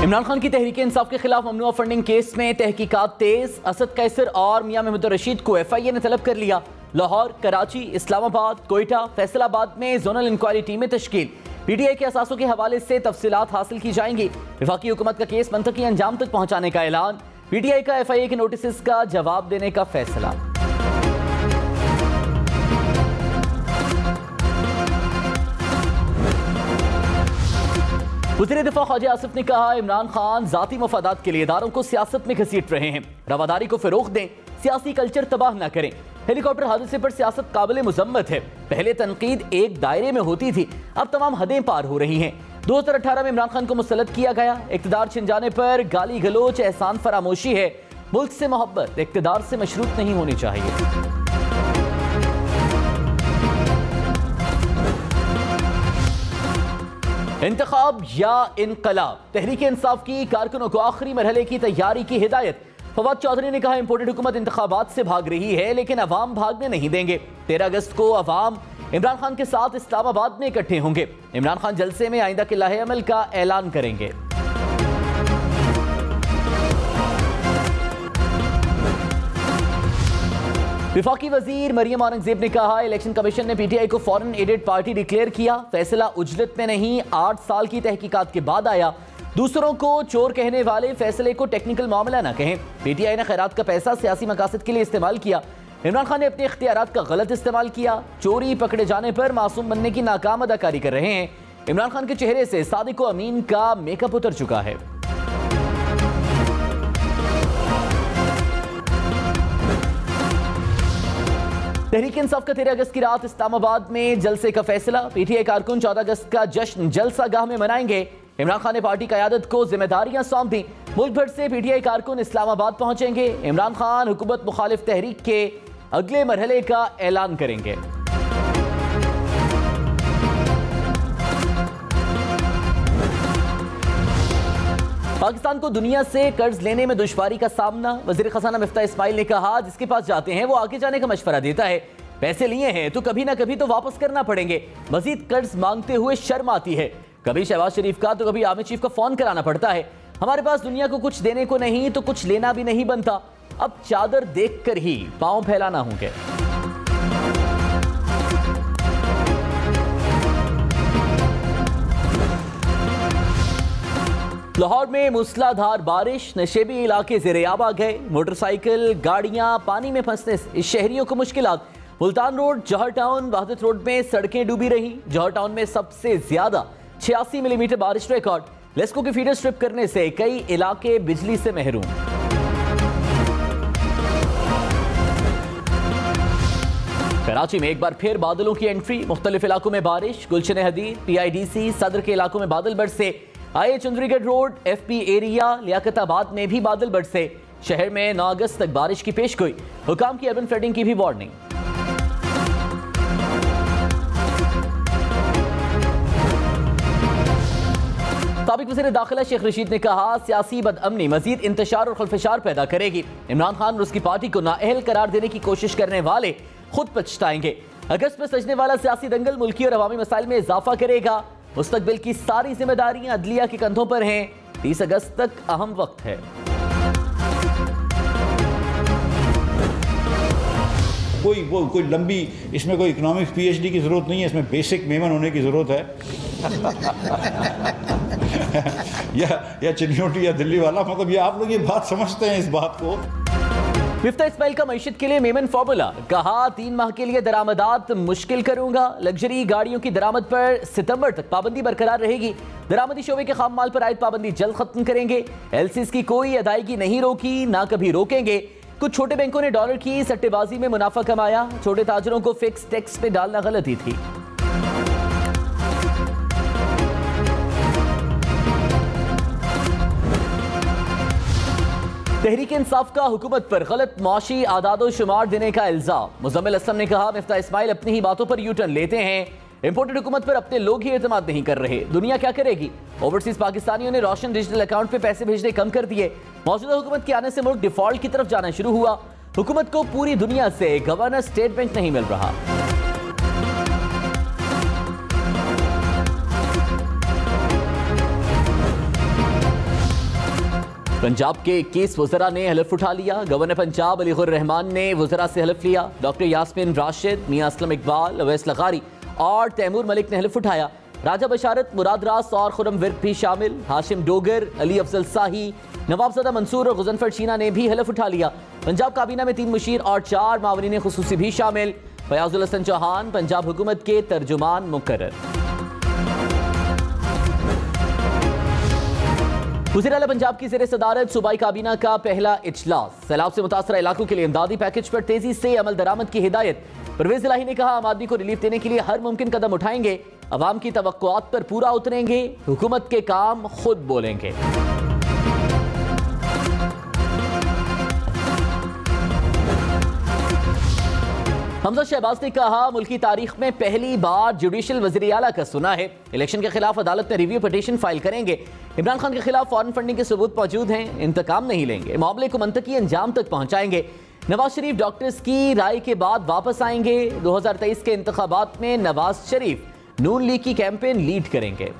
इमरान खान की तहरीक इंसाफ के खिलाफ ममनुआ फंडिंग केस में तहकीकात तेज। असद कैसर और मियां महमूद रशीद को FIA ने तलब कर लिया। लाहौर, कराची, इस्लामाबाद, कोयटा, फैसलाबाद में जोनल इंक्वायरी टीमें तश्कील। PTI के असासों के हवाले से तफसीलात हासिल की जाएंगी। वफाकी हुकूमत का केस मंतकी अंजाम तक पहुंचाने का ऐलान। PTI का FIA के नोटिस का जवाब देने का फैसला। वज़ीर दिफा ख्वाजा आसिफ ने कहा, इमरान खान जाती मफादात के लिए इदारों को सियासत में घसीट रहे हैं। रवादारी को फिरोग दें, सियासी कल्चर तबाह न करें। हेलीकॉप्टर हादसे पर सियासत काबिल मुजम्मत है। पहले तनकीद एक दायरे में होती थी, अब तमाम हदें पार हो रही हैं। 2018 में इमरान खान को मुसल्लत किया गया। इक़्तिदार छिन जाने पर गाली गलोच एहसान फरामोशी है। मुल्क से मोहब्बत इक़्तिदार से मशरूत नहीं होनी चाहिए। इंतखाब या इनकलाब, तहरीक इंसाफ की कारकुनों को आखिरी मरहले की तैयारी की हिदायत। फवाद चौधरी ने कहा, इंपोर्टेड हुकूमत इंतखाबात से भाग रही है लेकिन अवाम भागने नहीं देंगे। 13 अगस्त को अवाम इमरान खान के साथ इस्लामाबाद में इकट्ठे होंगे। इमरान खान जलसे में आइंदा के लाहे अमल का ऐलान करेंगे। विफाकी वजीर मरियम औरंगजेब ने कहा, इलेक्शन कमीशन ने PTI को फॉरेन एडेड पार्टी डिक्लेयर किया। फैसला उजलत में नहीं, 8 साल की तहकीकात के बाद आया। दूसरों को चोर कहने वाले फैसले को टेक्निकल मामला न कहें। PTI ने खैरात का पैसा सियासी मकासद के लिए इस्तेमाल किया। इमरान खान ने अपने इख्तियारात का गलत इस्तेमाल किया। चोरी पकड़े जाने पर मासूम बनने की नाकाम अदाकारी कर रहे हैं। इमरान खान के चेहरे से सादिक अमीन का मेकअप उतर चुका है। तहरीक इंसाफ का 13 अगस्त की रात इस्लामाबाद में जलसे का फैसला। PTI कारकुन 14 अगस्त का जश्न जलसा गाह में मनाएंगे। इमरान खान ने पार्टी क़यादत को जिम्मेदारियां सौंप दी। मुल्क भर से PTI कारकुन इस्लामाबाद पहुंचेंगे। इमरान खान हुकूमत मुखालिफ तहरीक के अगले मरहले का ऐलान करेंगे। पाकिस्तान को दुनिया से कर्ज लेने में दुश्वारी का सामना। वज़ीर ख़ज़ाना मिफ्ता इस्माइल ने कहा, जिसके पास जाते हैं वो आगे जाने का मशवरा देता है। पैसे लिए हैं तो कभी ना कभी तो वापस करना पड़ेंगे। मजीद कर्ज मांगते हुए शर्म आती है। कभी शहबाज शरीफ का तो कभी आमिर चीफ का फोन कराना पड़ता है। हमारे पास दुनिया को कुछ देने को नहीं तो कुछ लेना भी नहीं बनता। अब चादर देख कर ही पांव फैलाना होंगे। लाहौर में मूसलाधार बारिश, नशेबी इलाके ज़ेर-ए-आब आ गए। मोटरसाइकिल गाड़ियां पानी में फंसने से शहरियों को मुश्किलात। मुल्तान रोड, जौहर टाउन, वहदत रोड में सड़कें डूबी रही। जौहर टाउन में सबसे ज्यादा 86 मिलीमीटर बारिश रिकॉर्ड। लेस्को की फीडर स्ट्रिप करने से कई इलाके बिजली से महरूम। कराची में एक बार फिर बादलों की एंट्री। मुख्तलिफ इलाकों में बारिश। गुलशन हदीद, PIDC, सदर के इलाकों में बादल बरसे। IH Chandigarh road, FP area, Liaquatabad में भी बादल बरसे। शहर में 9 अगस्त तक बारिश की पेशगोई। हुकाम की अर्बन फ्लडिंग की भी वार्निंग। साबिक वज़ीर दाखिला शेख रशीद ने कहा, सियासी बदअमनी मजीद इंतशार और खलफशार पैदा करेगी। इमरान खान और उसकी पार्टी को नाअहल करार देने की कोशिश करने वाले खुद पछताएंगे। अगस्त में सजने वाला सियासी दंगल मुल्की और अवामी मसाइल में इजाफा करेगा। मुस्तकबिल की सारी जिम्मेदारियां अदलिया के कंधों पर हैं। 30 अगस्त तक अहम वक्त है। कोई लंबी, इसमें कोई इकोनॉमिक्स PhD की जरूरत नहीं है। इसमें बेसिक मेमन होने की जरूरत है। या चिन्होटी या दिल्ली वाला, मतलब ये आप लोग ये बात समझते हैं इस बात को। मिफ्ता इस्माइल का मईशत के लिए मेमन फॉर्मूला। कहा, 3 माह के लिए दरामदात मुश्किल करूंगा। लग्जरी गाड़ियों की दरामद पर सितंबर तक पाबंदी बरकरार रहेगी। दरामदी शोबे के खाम माल पर आयद पाबंदी जल्द खत्म करेंगे। LCs की कोई अदायगी नहीं रोकी, ना कभी रोकेंगे। कुछ छोटे बैंकों ने डॉलर की सट्टेबाजी में मुनाफा कमाया। छोटे ताजरों को फिक्स टैक्स पे डालना गलती थी। तहरीक इंसाफ का हुकूमत पर गलत मुआशी आदादो शुमार देने का इल्जाम। मुजम्मिल असलम ने कहा, मिफ्ता इस्माइल अपनी ही बातों पर यूटर्न लेते हैं। इंपोर्टेड हुकूमत पर अपने लोग ही एतमाद नहीं कर रहे। दुनिया क्या करेगी? ओवरसीज पाकिस्तानियों ने रोशन डिजिटल अकाउंट पे पैसे भेजने कम कर दिए। मौजूदा हुकूमत के आने से मुल्क डिफॉल्ट की तरफ जाना शुरू हुआ। हुकूमत को पूरी दुनिया से गवर्नर स्टेटमेंट नहीं मिल रहा। पंजाब के 21 वज़रा ने हलफ उठा लिया। गवर्नर पंजाब अलीगुर रहमान ने वज़रा से हलफ लिया। डॉक्टर यास्मीन राशिद, मियां असलम इकबाल, अवैस लगारी और तैमूर मलिक ने हलफ उठाया। राजा बशारत, मुराद रास और खुरम विर्क भी शामिल। हाशिम डोगर, अली अफजल शाही, नवाबज़दा मंसूर और गुज़नफर शीना ने भी हलफ उठा लिया। पंजाब काबीना में 3 मुशीर और 4 मावनीन खुसूसी भी शामिल। फयाजुल हसन चौहान पंजाब हुकूमत के तर्जुमान मुकर्रर। वज़ीर आला पंजाब की ज़ेरे सदारत सूबाई काबीना का पहला इजलास। सैलाब से मुतासरा इलाकों के लिए इमदादी पैकेज पर तेजी से अमल दरामद की हिदायत। परवेज इलाही ने कहा, आम आदमी को रिलीफ देने के लिए हर मुमकिन कदम उठाएंगे। अवाम की तवक्कुआत पर पूरा उतरेंगे। हुकूमत के काम खुद बोलेंगे। हमजा शहबाज ने कहा, मुल्की तारीख में पहली बार जुडिशल वज़ीर आला का सुना है। इलेक्शन के खिलाफ अदालत में रिव्यू पिटीशन फाइल करेंगे। इमरान खान के खिलाफ फॉरेन फंडिंग के सबूत मौजूद हैं। इंतकाम नहीं लेंगे, मामले को मंतकी अंजाम तक पहुंचाएंगे। नवाज शरीफ डॉक्टर्स की राय के बाद वापस आएंगे। 2023 के इंतखाबात में नवाज शरीफ नून लीग की कैंपेन लीड करेंगे।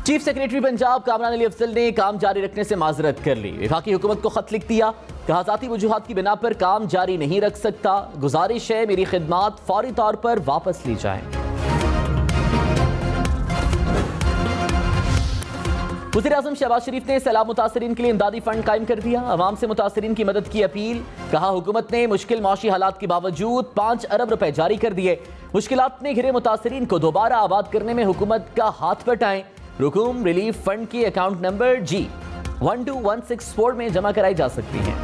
चीफ सेक्रेटरी पंजाब कामरान अली अफजल ने काम जारी रखने से माजरत कर ली। वफाकी हुकूमत को खत लिख दिया। कहा, ज़ाती वजूहात की बिना पर काम जारी नहीं रख सकता। गुजारिश है मेरी खिदमात फौरी तौर पर वापस ली जाएं। वज़ीर आज़म शहबाज शरीफ ने सैलाब मुतासरीन के लिए इमदादी फंड कायम कर दिया। अवाम से मुतासरीन की मदद की अपील। कहा, हुकूमत ने मुश्किल माशी हालात के बावजूद 5 अरब रुपए जारी कर दिए। मुश्किलात में घिरे मुतासरीन को दोबारा आबाद करने में हुकूमत का हाथ बटाएं। रुकूम रिलीफ फंड की अकाउंट नंबर G12164 में जमा कराई जा सकती हैं।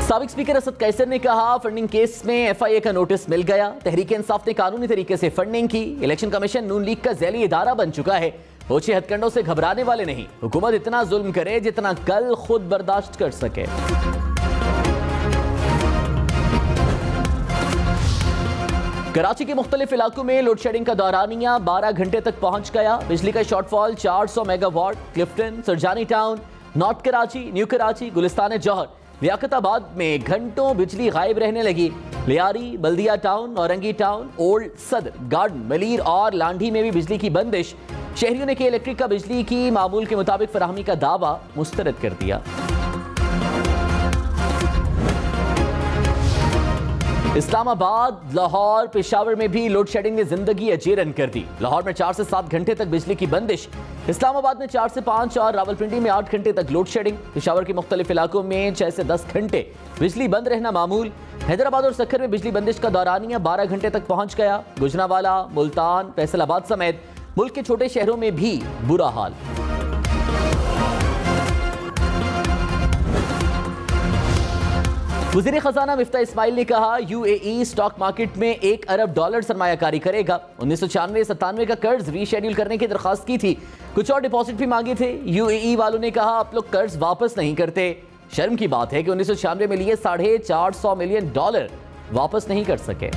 साबिक स्पीकर असद कैसर ने कहा, फंडिंग केस में FIA का नोटिस मिल गया। तहरीक इंसाफ ने कानूनी तरीके से फंडिंग की। इलेक्शन कमीशन नून लीग का ज़ैली इदारा बन चुका है। ओछे हथकंडों से घबराने वाले नहीं। हुकूमत इतना जुल्म करे जितना कल खुद बर्दाश्त कर सके। कराची के मुख्तलिफ इलाकों में लोड शेडिंग का दौरानिया 12 घंटे तक पहुंच गया। बिजली का shortfall 400 megawatt. Clifton, Surjani town, north Karachi, new Karachi, Gulistan Jauhar, Liaquatabad में घंटों बिजली गायब रहने लगी। Lyari, Baldia town, Orangi town, old Saddar, garden, Malir और लांडी में भी बिजली की बंदिश। शहरियों ने के इलेक्ट्रिक का बिजली की मामूल के मुताबिक फराहमी का दावा मुस्तरद कर दिया। इस्लामाबाद, लाहौर, पेशावर में भी लोड शेडिंग ने जिंदगी अजेरन कर दी। लाहौर में 4 से 7 घंटे तक बिजली की बंदिश। इस्लामाबाद में 4 से 5 और रावलपिंडी में 8 घंटे तक लोड शेडिंग। पेशावर के मुख्तलिफ इलाकों में 6 से 10 घंटे बिजली बंद रहना मामूल। हैदराबाद और सक्खर में बिजली बंदिश का दौरानिया 12 घंटे तक पहुंच गया। गुजरांवाला, मुल्तान, फैसलाबाद समेत मुल्क के छोटे शहरों में भी बुरा हाल। वज़ीर खजाना मिफ्ता इस्माइल ने कहा, UAE स्टॉक मार्केट में $1 अरब सरमायाकारी करेगा। 1996-97 का कर्ज रीशेड्यूल करने की दरखास्त की थी। कुछ और डिपॉजिट भी मांगे थे। UAE वालों ने कहा, आप लोग कर्ज वापस नहीं करते। शर्म की बात है कि 1996 में लिए $450 मिलियन वापस नहीं कर सके।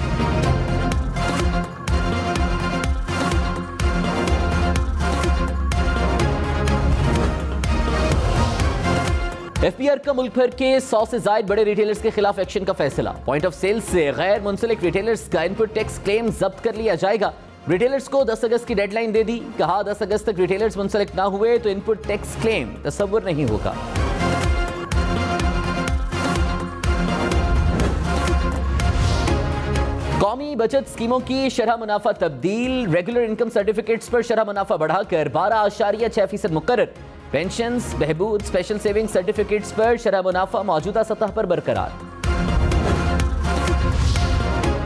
FBR का मुल्क भर के 100 से ज्यादा बड़े रिटेलर्स के खिलाफ एक्शन का फैसला। पॉइंट ऑफ सेल से गैर मुंसलिक रिटेलर्स का इनपुट टैक्स क्लेम जब्त कर लिया जाएगा। रिटेलर्स को 10 अगस्त की डेडलाइन दे दी। कहा, 10 अगस्त तक रिटेलर्स मुंसलिक ना हुए तो इनपुट टैक्स क्लेम तस्वुर नहीं होगा। कौमी बचत स्कीमों की शरह मुनाफा तब्दील। रेगुलर इनकम सर्टिफिकेट्स पर शरह मुनाफा बढ़ाकर 12.6% मुकर्रर। पेंशन्स, बहबूद, स्पेशल सेविंग सर्टिफिकेट्स पर शरह मुनाफा मौजूदा सतह पर बरकरार।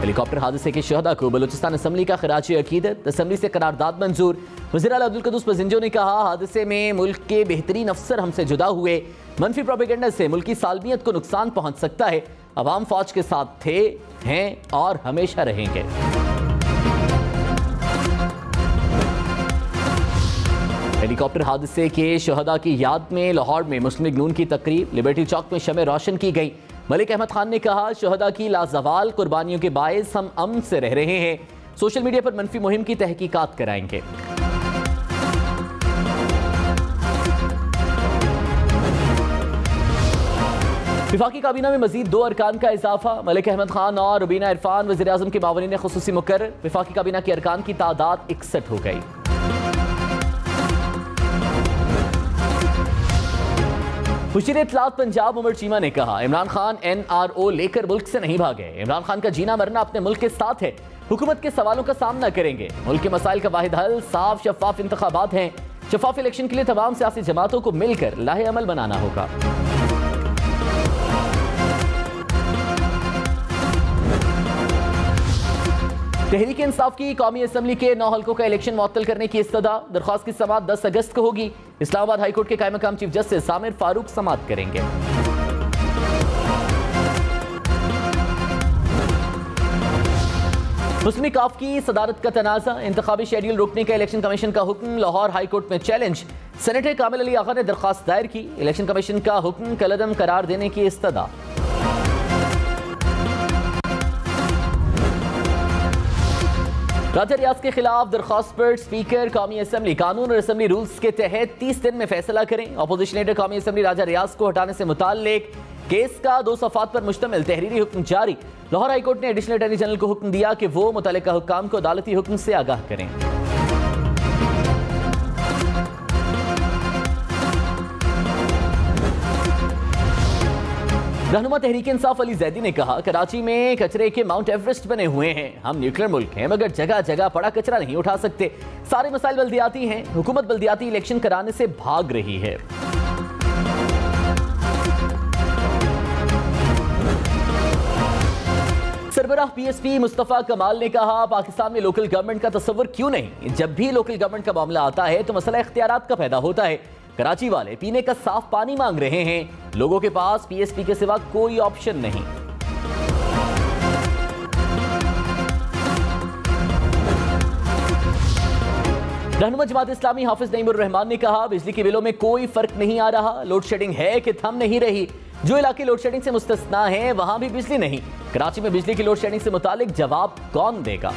हेलीकॉप्टर हादसे के शहदा को बलूचिस्तान असम्बली का खराज अकीदत। असम्बली से करारदाद मंजूर। वज़ीर आला अब्दुल कद्दूस बजिंजो ने कहा, हादसे में मुल्क के बेहतरीन अफसर हमसे जुदा हुए। मनफी प्रोपेगेंडा से मुल्क की सालमियत को नुकसान पहुंच सकता है। अवाम फौज के साथ थे, हैं और हमेशा रहेंगे। हेलीकॉप्टर हादसे के शहदा की याद में लाहौर में मुस्लिम लीग नून की तकरीब। लिबर्टी चौक में शमें रोशन की गई। मलिक अहमद खान ने कहा, शहदा की लाजवाल कुर्बानियों के बायस हम अमन से रह रहे हैं। सोशल मीडिया पर मनफी मुहिम की तहकीकात कराएंगे। वफाकी काबीना में मजीद 2 अरकान का इजाफा। मलिक अहमद खान और रुबीना इरफान वज़ीर आज़म के मावनीन खुसूसी मुकर्रर। वफाकी काबीना के अरकान की तादाद 61 हो गई। मुशीर इत्तलात पंजाब उमर चीमा ने कहा, इमरान खान NRO लेकर मुल्क से नहीं भागे। इमरान खान का जीना मरना अपने मुल्क के साथ है। हुकूमत के सवालों का सामना करेंगे। मुल्क के मसाइल का वाहिद हल साफ शफाफ इंतखाबात हैं। शफाफ इलेक्शन के लिए तमाम सियासी जमातों को मिलकर लाहे अमल बनाना होगा। तहरीक इंसाफ की कौमी असम्बली के 9 हल्कों का इलेक्शन मुअत्तल करने की इस्तदा। दरख्वास्त की समाअत 10 अगस्त को होगी। इस्लामाबाद हाई कोर्ट के कायम मकाम चीफ जस्टिस सामिर फारूक समाअत करेंगे। मुस्लिम काफ की सदारत का तनाज़ा। इंतखाबी शेड्यूल रोकने का इलेक्शन कमीशन का हुक्म लाहौर हाई कोर्ट में चैलेंज। सेनेटर कामिल अली आगा ने दरख्वास्त दायर की। इलेक्शन कमीशन का हुक्म कलअदम करार देने की इस्तदा। राजा रियाज के खिलाफ दरख्वास्त पर स्पीकर कौमी असम्बली कानून और असम्बली रूल्स के तहत 30 दिन में फैसला करें। अपोजिशन लीडर कौमी असम्बली राजा रियाज को हटाने से मुताल्लिक केस का 2 सफ़ात पर मुश्तमिल तहरीरी हुक्म जारी। लाहौर हाई कोर्ट ने एडिशनल अटॉर्नी जनरल को हुक्म दिया कि वो मुतल्लिका हुक्काम को अदालती हुक्म से आगाह करें। रहनुमा तहरीक इंसाफ अली जैदी ने कहा, कराची में कचरे के माउंट एवरेस्ट बने हुए हैं। हम न्यूक्लियर मुल्क हैं मगर जगह जगह पड़ा कचरा नहीं उठा सकते। सारे मसाइल बल्दियाती हैं। हुकूमत बल्दियाती इलेक्शन कराने से भाग रही है। सरबराह PSP मुस्तफा कमाल ने कहा, पाकिस्तान में लोकल गवर्नमेंट का तस्वर क्यों नहीं? जब भी लोकल गवर्नमेंट का मामला आता है तो मसला इख्तियारात का पैदा होता है। कराची वाले पीने का साफ पानी मांग रहे हैं। लोगों के पास PSP के सिवा कोई ऑप्शन नहीं। रहनुमा जमात इस्लामी हाफिज नईमुर रहमान ने कहा, बिजली के बिलों में कोई फर्क नहीं आ रहा। लोड शेडिंग है कि थम नहीं रही। जो इलाके लोड शेडिंग से मुस्तस्ना हैं वहां भी बिजली नहीं। कराची में बिजली की लोड शेडिंग से मुतालिक जवाब कौन देगा?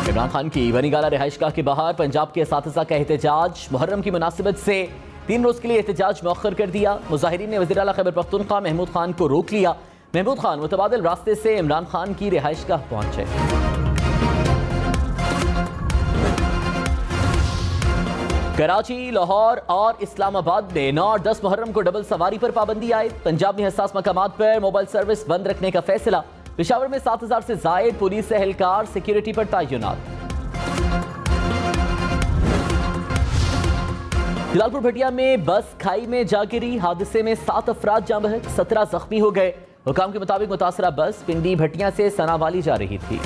इमरान खान की बनीगाला रिहाइशगाह के बाहर पंजाब के असातिज़ा का एहतजाज। मुहर्रम की मुनासिबत से 3 रोज के लिए एहतजाज मौखर कर दिया। मुजाहिरीन ने वज़ीर आला खैबर पख्तूनख्वा महमूद खान को रोक लिया। महमूद खान मुतबादिल रास्ते से इमरान खान की रिहाइशगाह पहुंचे। कराची, लाहौर और इस्लामाबाद में 9 और 10 मुहर्रम को डबल सवारी पर पाबंदी आए। पंजाब में हसास मकामात पर मोबाइल सर्विस बंद रखने का फैसला। पेशावर में 7000 से जायद पुलिस एहलकार सिक्योरिटी पर तैनात। जलालपुर भटिया में बस खाई में जा गिरी। हादसे में 7 अफराद जाँ बहक, 17 जख्मी हो गए। हुकाम के मुताबिक मुतासरा बस पिंडी भटिया से सनावाली जा रही थी।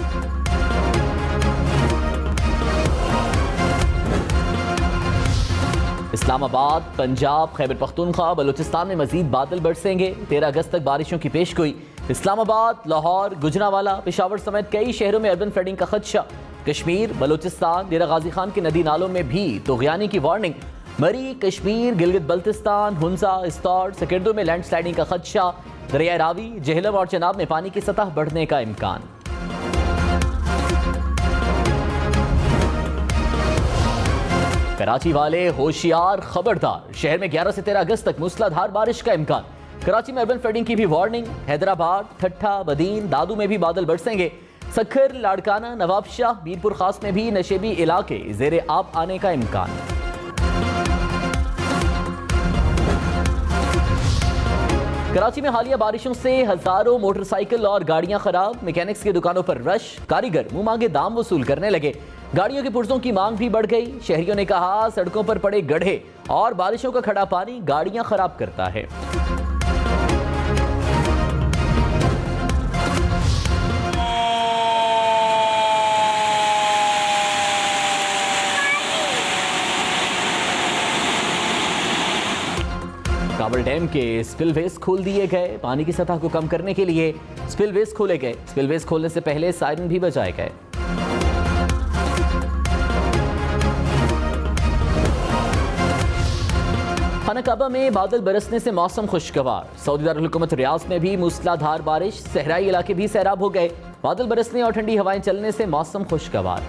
इस्लामाबाद, पंजाब, खैबर पख्तूनख्वा, बलूचिस्तान में मजीद बादल बरसेंगे। 13 अगस्त तक बारिशों की पेशगोई। इस्लामाबाद, लाहौर, गुजरांवाला, पेशावर समेत कई शहरों में अर्बन फ्लडिंग का खदशा। कश्मीर, बलूचिस्तान, डेरा गाजी खान के नदी नालों में भी तोग़यानी की वार्निंग। मरी, कश्मीर, गिलगित बल्तिस्तान, हुंजा, इस्तौर, सकर्दो में लैंडस्लाइडिंग का खदशा। दरिया रावी, जहलम और चनाब में पानी की सतह बढ़ने का इम्कान। कराची वाले होशियार, खबरदार। शहर में 11 से 13 अगस्त तक मूसलाधार बारिश का इम्कान। कराची में अर्बन फ्लडिंग की भी वार्निंग। हैदराबाद, ठट्ठा, बदीन, दादू में भी बादल बरसेंगे। सखर, लाड़काना, नवाबशाह, बीरपुर खास में भी नशेबी इलाके जेर आब आने का इम्कान। कराची में हालिया बारिशों से हजारों मोटरसाइकिल और गाड़ियां खराब। मैकेनिक्स की दुकानों पर रश। कारीगर मुंह मांगे दाम वसूल करने लगे। गाड़ियों के पुर्जों की मांग भी बढ़ गई। शहरियों ने कहा, सड़कों पर पड़े गड्ढे और बारिशों का खड़ा पानी गाड़ियां खराब करता है। काबल डैम के स्पिलवेज खोल दिए गए। पानी की सतह को कम करने के लिए स्पिलवेज खोले गए। स्पिलवेज खोलने से पहले सायरन भी बजाए गए। खाना काबा में बादल बरसने से मौसम खुशगवार। सऊदी दारुल हुकूमत रियाज में भी मूसलाधार बारिश। सहराई इलाके भी सैराब हो गए। बादल बरसने और ठंडी हवाएं चलने से मौसम खुशगवार।